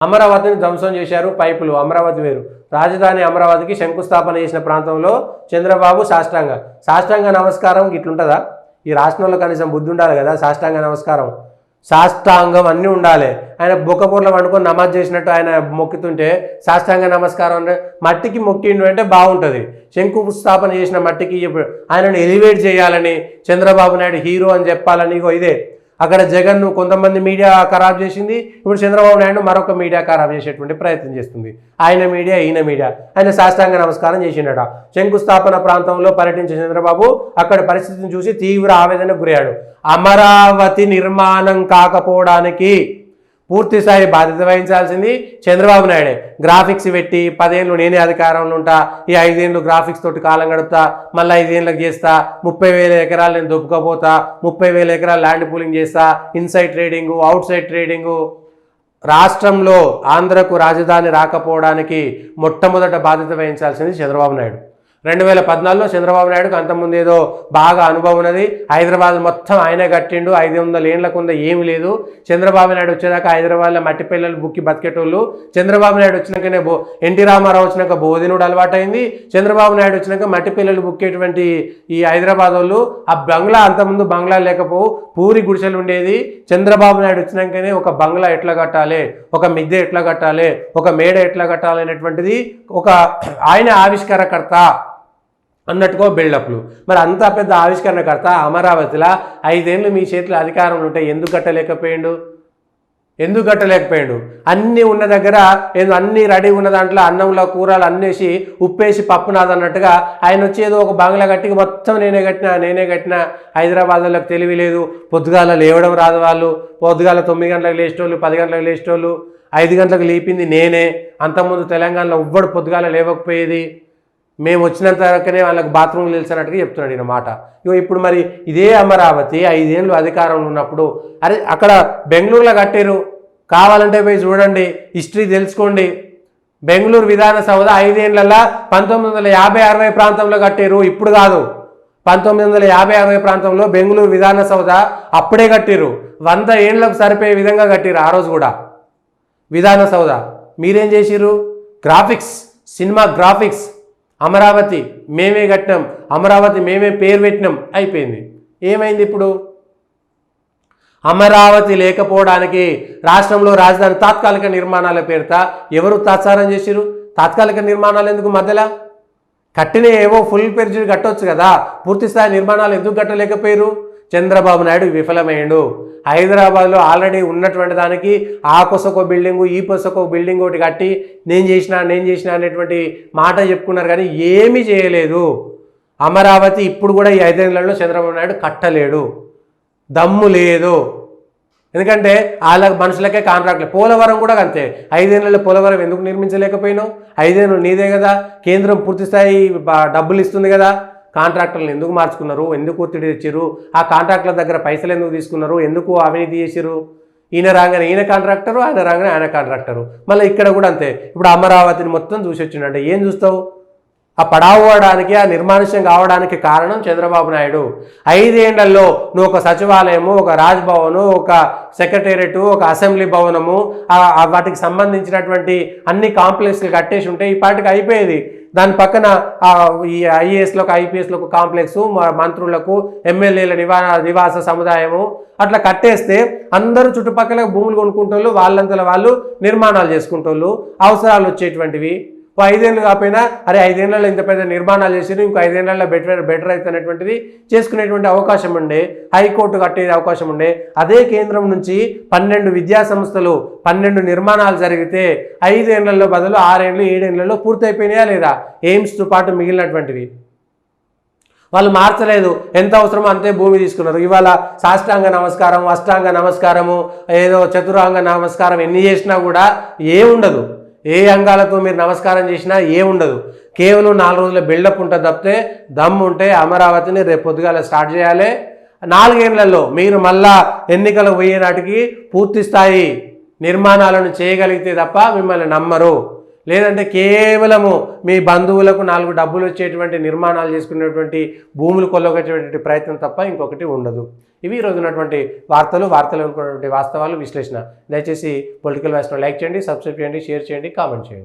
అమరావతిని ధ్వంసం చేశారు పైపులు. అమరావతి వేరు. రాజధాని అమరావతికి శంకుస్థాపన చేసిన ప్రాంతంలో చంద్రబాబు సాష్టాంగ నమస్కారం ఇట్లుంటుందా? ఈ రాష్ట్రంలో కనీసం బుద్ధి ఉండాలి కదా. సాష్టాంగ నమస్కారం, సాష్టాంగం అన్నీ ఉండాలి. ఆయన బొక్కపూర్లో వండుకొని నమాజ్ చేసినట్టు ఆయన మొక్కుతుంటే సాష్టాంగ నమస్కారం అంటే మట్టికి మొక్కిండు అంటే బాగుంటుంది. శంకుస్థాపన చేసిన మట్టికి ఆయనను ఎలివేట్ చేయాలని, చంద్రబాబు నాయుడు హీరో అని చెప్పాలని ఇదే అక్కడ జగన్ను కొంతమంది మీడియా ఖరాబ్ చేసింది. ఇప్పుడు చంద్రబాబు నాయుడు మరొక మీడియా ఖరాబ్ చేసేటువంటి ప్రయత్నం చేస్తుంది. ఆయన మీడియా, ఈయన మీడియా. ఆయన సాష్టాంగ నమస్కారం చేసిండట. శంకుస్థాపన ప్రాంతంలో పర్యటించిన చంద్రబాబు అక్కడ పరిస్థితిని చూసి తీవ్ర ఆవేదనకు గురయ్యాడు. అమరావతి నిర్మాణం కాకపోవడానికి పూర్తిస్థాయి బాధ్యత వహించాల్సింది చంద్రబాబు నాయుడే. గ్రాఫిక్స్ పెట్టి 10 ఏళ్ళు నేనే అధికారంలో ఉంటా, ఈ 5 ఏళ్ళు గ్రాఫిక్స్ తోటి కాలం గడుపుతా, మళ్ళీ 5 ఏళ్ళకి చేస్తా, 30,000 ఎకరాలు నేను దొబ్బుకపోతా, 30,000 ఎకరాలు ల్యాండ్ పూలింగ్ చేస్తా, inside trading, out side trading. రాష్ట్రంలో ఆంధ్రకు రాజధాని రాకపోవడానికి మొట్టమొదట బాధ్యత వహించాల్సింది చంద్రబాబు నాయుడు. 2014లో చంద్రబాబు నాయుడుకు అంతకుముందు ఏదో బాగా అనుభవం ఉన్నది. హైదరాబాద్ మొత్తం ఆయనే కట్టిండు. 500 ఏళ్లకు ఉందా ఏమి లేదు. చంద్రబాబు నాయుడు వచ్చేదాకా హైదరాబాద్లో మట్టి పిల్లలు బుక్కి బతికేటోళ్ళు. చంద్రబాబు నాయుడు వచ్చినాకనే ఎన్టీ రామారావు వచ్చినాక బోధినుడు అలవాటైంది. చంద్రబాబు నాయుడు వచ్చినాక మట్టి పిల్లలు బుక్కేటువంటి ఈ హైదరాబాద్ వాళ్ళు ఆ బంగ్లా, అంతకుముందు బంగ్లా లేకపోవు పూరి గుడిసెలు ఉండేది. చంద్రబాబు నాయుడు వచ్చినాకనే ఒక బంగ్లా ఎట్లా కట్టాలి, ఒక మిద్దె ఎట్లా కట్టాలి, ఒక మేడ ఎట్లా కట్టాలి అనేటువంటిది ఒక ఆయన ఆవిష్కరణకర్త అన్నట్టుగా బిల్డప్లు. మరి అంత పెద్ద ఆవిష్కరణకర్త అమరావతిలో 5 ఏళ్ళు మీ చేతిలో అధికారంలో ఉంటే ఎందుకు కట్టలేకపోయాడు? అన్నీ ఉన్న దగ్గర ఏదో అన్నీ రెడీ ఉన్న దాంట్లో అన్నంలో కూరలు అన్నేసి ఉప్పేసి పప్పు నాదన్నట్టుగా ఆయన వచ్చేదో ఒక బంగ్లా కట్టి మొత్తం నేనే కట్టినా. హైదరాబాద్లోకి తెలివి లేదు. పొద్దుగాల లేవడం రాదు వాళ్ళు. పొద్దుగాల 9 గంటలకు లేచేటోళ్ళు, 10 గంటలకు లేచేటోళ్ళు. 5 గంటలకు లేపింది నేనే. అంతకుముందు తెలంగాణలో ఎవ్వడు పొద్దుగాల లేవకపోయేది. మేము వచ్చినంత వరకునే వాళ్ళకి బాత్రూమ్లు తెలిసినట్టుగా చెప్తున్నాడు ఈయన మాట. ఇప్పుడు మరి ఇదే అమరావతి 5 ఏళ్ళు అధికారంలో ఉన్నప్పుడు అరే అక్కడ బెంగళూరులో కట్టారు, కావాలంటే పోయి చూడండి, హిస్టరీ తెలుసుకోండి. బెంగళూరు విధాన సౌధ 5 ఏళ్లలో 1950-60 ప్రాంతంలో కట్టారు, ఇప్పుడు కాదు. 1950-60 ప్రాంతంలో బెంగళూరు విధాన సౌధ అప్పుడే కట్టారు. 100 ఏళ్లకు సరిపోయే విధంగా కట్టారు ఆ రోజు కూడా విధాన సౌధ. మీరేం చేసిర్రు? Graphics, cinema graphics. అమరావతి మేమే కట్టినాం, అమరావతి మేమే పేరు పెట్టినాం, అయిపోయింది. ఏమైంది ఇప్పుడు? అమరావతి లేకపోవడానికి రాష్ట్రంలో రాజధాని తాత్కాలిక నిర్మాణాల పేరుతో ఎవరు తాత్సారం చేసిరు? తాత్కాలిక నిర్మాణాలు ఎందుకు మధ్యలో? కట్టిన ఏవో ఫుల్ పేరు కట్టవచ్చు కదా. పూర్తిస్థాయి నిర్మాణాలు ఎందుకు కట్టలేకపోయారు? చంద్రబాబు నాయుడు విఫలమయ్యాడు. హైదరాబాద్లో ఆల్రెడీ ఉన్నటువంటి దానికి ఆ కొసకో బిల్డింగు, ఈ కొసకో బిల్డింగ్ ఒకటి కట్టి నేను చేసిన అనేటువంటి మాట చెప్పుకున్నారు, కానీ ఏమీ చేయలేదు. అమరావతి ఇప్పుడు కూడా ఈ 5 ఏళ్లలో చంద్రబాబు నాయుడు కట్టలేడు, దమ్ము లేదు. ఎందుకంటే వాళ్ళ మనుషులకే కాంట్రాక్ట్లు. పోలవరం కూడా అంతే. 5 ఏళ్లలో పోలవరం ఎందుకు నిర్మించలేకపోయినావు? 5 ఏళ్ళు నీదే కదా, కేంద్రం పూర్తిస్థాయి డబ్బులు ఇస్తుంది కదా. కాంట్రాక్టర్లను ఎందుకు మార్చుకున్నారు? ఎందుకు ఒత్తిడి తెచ్చారు? ఆ కాంట్రాక్టర్ల దగ్గర పైసలు ఎందుకు తీసుకున్నారు? ఎందుకు అవినీతి చేశారు? ఈయన రాగానే ఈయన కాంట్రాక్టరు, ఆయన రాగానే ఆయన కాంట్రాక్టరు. మళ్ళీ ఇక్కడ కూడా అంతే. ఇప్పుడు అమరావతిని మొత్తం చూసి వచ్చిందంటే ఏం చూస్తావు? ఆ పడావడానికి, ఆ నిర్మానుష్యం కావడానికి కారణం చంద్రబాబు నాయుడు. 5 ఏళ్లలో నువ్వు ఒక సచివాలయము, ఒక రాజ్భవను, ఒక సెక్రటేరియట్, ఒక అసెంబ్లీ భవనము, వాటికి సంబంధించినటువంటి అన్ని కాంప్లెక్స్లు కట్టేసి ఉంటే ఈ పాటికి అయిపోయేది. దాని పక్కన ఈ ఐఏఎస్లకు, ఐపీఎస్లకు కాంప్లెక్సు, మంత్రులకు, ఎమ్మెల్యేల నివాస సముదాయము అట్లా కట్టేస్తే అందరూ చుట్టుపక్కల భూములు కొనుక్కుంటోళ్ళు, వాళ్ళంతలో వాళ్ళు నిర్మాణాలు చేసుకుంటోళ్ళు, అవసరాలు వచ్చేటువంటివి. 5 ఏళ్ళు కాకపోయినా అరే 5 ఏళ్లలో ఇంత పెద్ద నిర్మాణాలు చేసి ఇంకో 5 ఏళ్లలో బెటర్ అవుతున్నటువంటిది చేసుకునేటువంటి అవకాశం ఉండే, హైకోర్టు కట్టే అవకాశం ఉండే. అదే కేంద్రం నుంచి 12 విద్యా సంస్థలు, 12 నిర్మాణాలు జరిగితే 5 ఏళ్లలో బదులు 6 ఏళ్ళు 7 ఏళ్లలో పూర్తయిపోయినాయా లేదా? ఎయిమ్స్తో పాటు మిగిలినటువంటివి వాళ్ళు మార్చలేదు. ఎంత అవసరమో అంతే భూమి తీసుకున్నారు. ఇవాళ సాష్టాంగ నమస్కారం, అష్టాంగ నమస్కారము, ఏదో చతురాంగ నమస్కారం ఎన్ని చేసినా కూడా ఏముండదు. ఏ అంగాలతో మీరు నమస్కారం చేసినా ఏముండదు. కేవలం 4 రోజుల బిల్డప్ ఉంటుంది తప్పితే దమ్ము ఉంటే అమరావతిని రేపు పొద్దుగాల స్టార్ట్ చేయాలి. 4 ఏళ్లలో మీరు మళ్ళా ఎన్నికలు పోయే నాటికి పూర్తి స్థాయి నిర్మాణాలను చేయగలిగితే తప్ప మిమ్మల్ని నమ్మరు. లేదంటే కేవలము మీ బంధువులకు 4 డబ్బులు వచ్చేటువంటి నిర్మాణాలు చేసుకునేటువంటి భూములు కొల్లగొచ్చేటువంటి ప్రయత్నం తప్ప ఇంకొకటి ఉండదు. ఇవి ఈరోజు ఉన్నటువంటి వార్తలు అనుకున్నటువంటి వాస్తవాలు విశ్లేషణ. దయచేసి పొలిటికల్ వాయిస్ను లైక్ చేయండి, సబ్స్క్రైబ్ చేయండి, షేర్ చేయండి, కామెంట్ చేయండి.